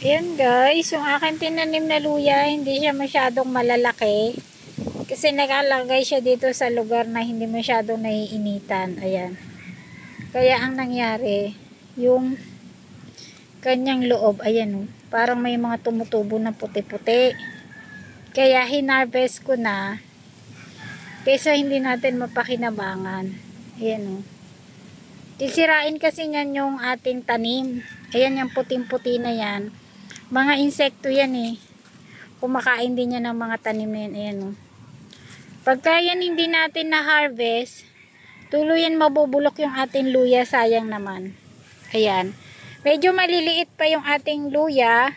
Ayan guys, yung aking tinanim na luya, hindi siya masyadong malalaki. Kasi nakalagay siya dito sa lugar na hindi masyadong naiinitan. Ayan. Kaya ang nangyari, yung kanyang loob, ayan o, parang may mga tumutubo na puti-puti. Kaya hinarvest ko na, kaysa hindi natin mapakinabangan. Ayan o. Sisirain kasi niyan yung ating tanim. Ayan yung puting-puti na yan. Mga insekto yan eh. Kumakain din yan ng mga tanim yan. Ayan o. Pagka yan hindi natin na-harvest, tuluyan mabubulok yung ating luya. Sayang naman. Ayan. Medyo maliliit pa yung ating luya.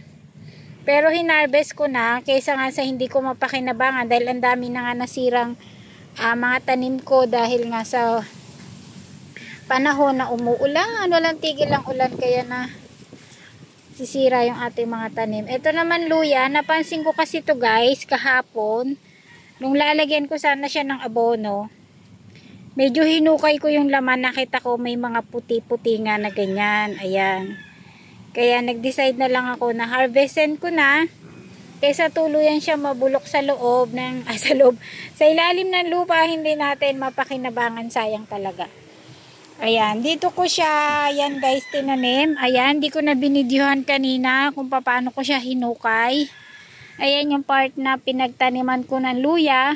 Pero hinarvest ko na. Kaysa nga sa hindi ko mapakinabangan. Dahil ang dami na nga nasirang mga tanim ko. Dahil nga sa panahon na umuulan. Walang tigil ang ulan. Kaya na sisira yung ating mga tanim. Ito naman luya, napansin ko kasi to guys kahapon, nung lalagyan ko sana siya ng abono, medyo hinukay ko yung laman, nakita ko may mga puti-puti nga na ganyan. Ayan. Kaya nag-decide na lang ako na harvestin ko na, kaysa tuluyan siya mabulok sa loob ng, sa ilalim ng lupa, hindi natin mapakinabangan, sayang talaga. Ayan, dito ko siya, ayan guys, tinanim. Ayan, di ko na binidyohan kanina kung paano ko siya hinukay. Ayan yung part na pinagtaniman ko ng luya.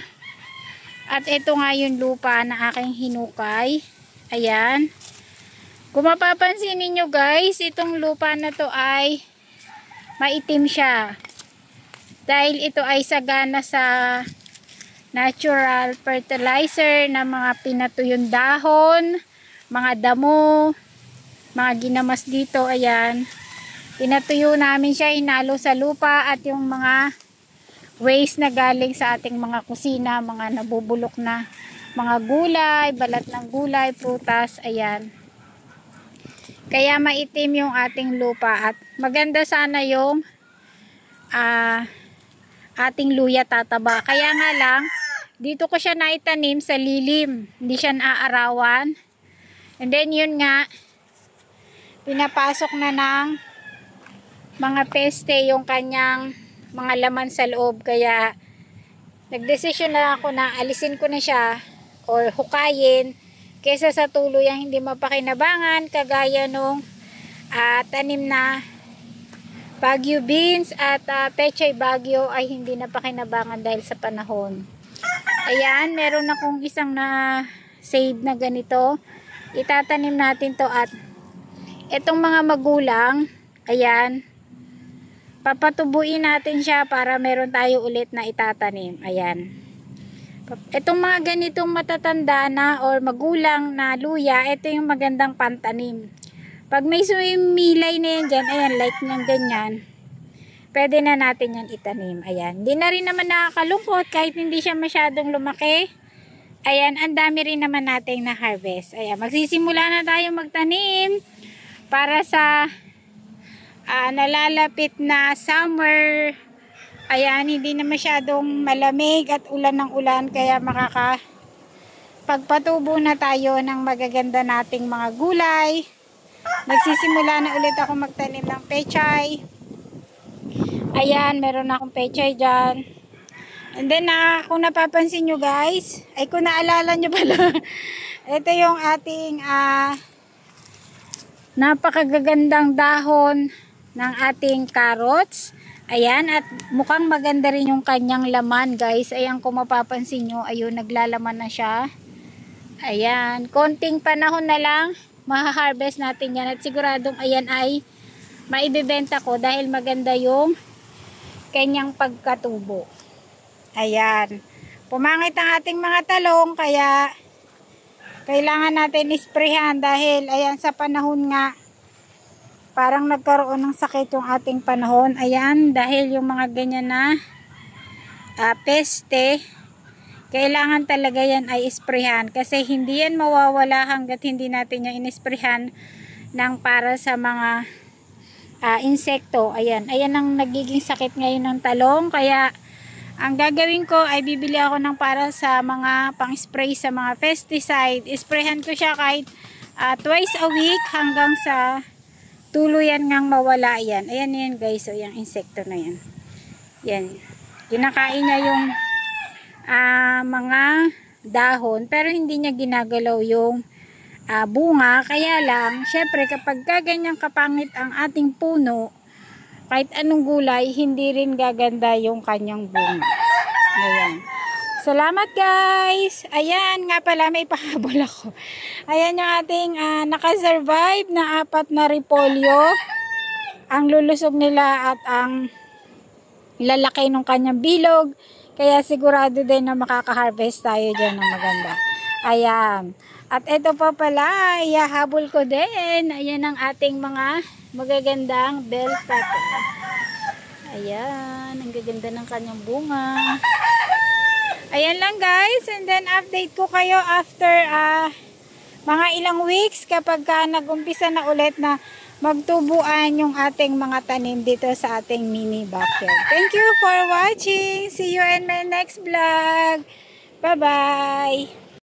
At ito nga yung lupa na aking hinukay. Ayan. Kung mapapansin ninyo guys, itong lupa na to ay maitim siya. Dahil ito ay sagana sa natural fertilizer na mga pinatuyong dahon, mga damo, mga ginamas dito. Ayan, pinatuyo namin siya, inalo sa lupa, at yung mga waste na galing sa ating mga kusina, mga nabubulok na mga gulay, balat ng gulay, prutas. Ayan, kaya maitim yung ating lupa. At maganda sana yung ating luya tataba. Kaya nga lang, dito ko siya naitanim sa lilim, hindi siya naaarawan. And then yun nga, pinapasok na ng mga peste yung kanyang mga laman sa loob. Kaya nagdesisyon na ako na alisin ko na siya or hukayin, kaysa sa tuluyang hindi mapakinabangan, kagaya nung tanim na Baguio beans at pechay Baguio ay hindi napakinabangan dahil sa panahon. Ayan, meron akong isang na save na ganito. Itatanim natin to, at itong mga magulang, ayan, papatubuin natin siya para meron tayo ulit na itatanim. Ayan, itong mga ganitong matatanda na or magulang na luya, ito yung magandang pantanim. Pag may sumilay na yan dyan, ayan, like niyang ganyan, pwede na natin yan itanim. Ayan, hindi na rin naman nakakalungkot kahit hindi siya masyadong lumaki. Ayan, ang dami rin naman nating na-harvest. Ayan, magsisimula na tayo magtanim para sa nalalapit na summer. Ayan, hindi na masyadong malamig at ulan ng ulan, kaya makakapagpatubo na tayo ng magaganda nating mga gulay. Magsisimula na ulit ako magtanim ng pechay. Ayan, meron akong pechay dyan. And then, kung napapansin nyo guys, ay kung naalala nyo pala, ito yung ating napakagagandang dahon ng ating carrots. Ayan, at mukhang maganda rin yung kanyang laman guys. Ayan, kung mapapansin nyo, ayun, naglalaman na siya. Ayan, konting panahon na lang, maha-harvest natin yan. At siguradong ayan ay maibibenta ko dahil maganda yung kanyang pagkatubo. Ayan, pumangit ang ating mga talong, kaya kailangan natin isprehan dahil ayan, sa panahon nga parang nagkaroon ng sakit yung ating panahon. Ayan, dahil yung mga ganyan na peste, kailangan talaga yan ay isprehan, kasi hindi yan mawawala hanggat hindi natin yung inisprehan ng para sa mga insekto. Ayan, ayan ang nagiging sakit ngayon ng talong. Kaya ang gagawin ko ay bibili ako ng para sa mga pang-spray sa mga pesticide. Isprayhan ko siya kahit twice a week hanggang sa tuluyan ngang mawala yan. Ayan yan guys, so yung insekto na yan. Yan. Kinakain niya yung mga dahon, pero hindi niya ginagalaw yung bunga. Kaya lang, syempre kapag ganyang kapangit ang ating puno, kahit anong gulay, hindi rin gaganda yung kanyang bunga. Ayan. Salamat guys! Ayan nga pala, may pahabol ako. Ayan yung ating nakasurvive na 4 na repolyo. Ang lulusog nila at ang lalaki ng kanyang bilog. Kaya sigurado din na makaka-harvest tayo dyan na maganda. Ayan. At ito pa pala, ihahabol ko din. Ayan ang ating mga magagandang bell pepper. Ayan. Ang gaganda ng kanyang bunga. Ayan lang guys, and then update ko kayo after mga ilang weeks kapag nag-umpisa na ulit na magtubuan yung ating mga tanim dito sa ating mini backyard. Thank you for watching. See you in my next vlog. Bye-bye.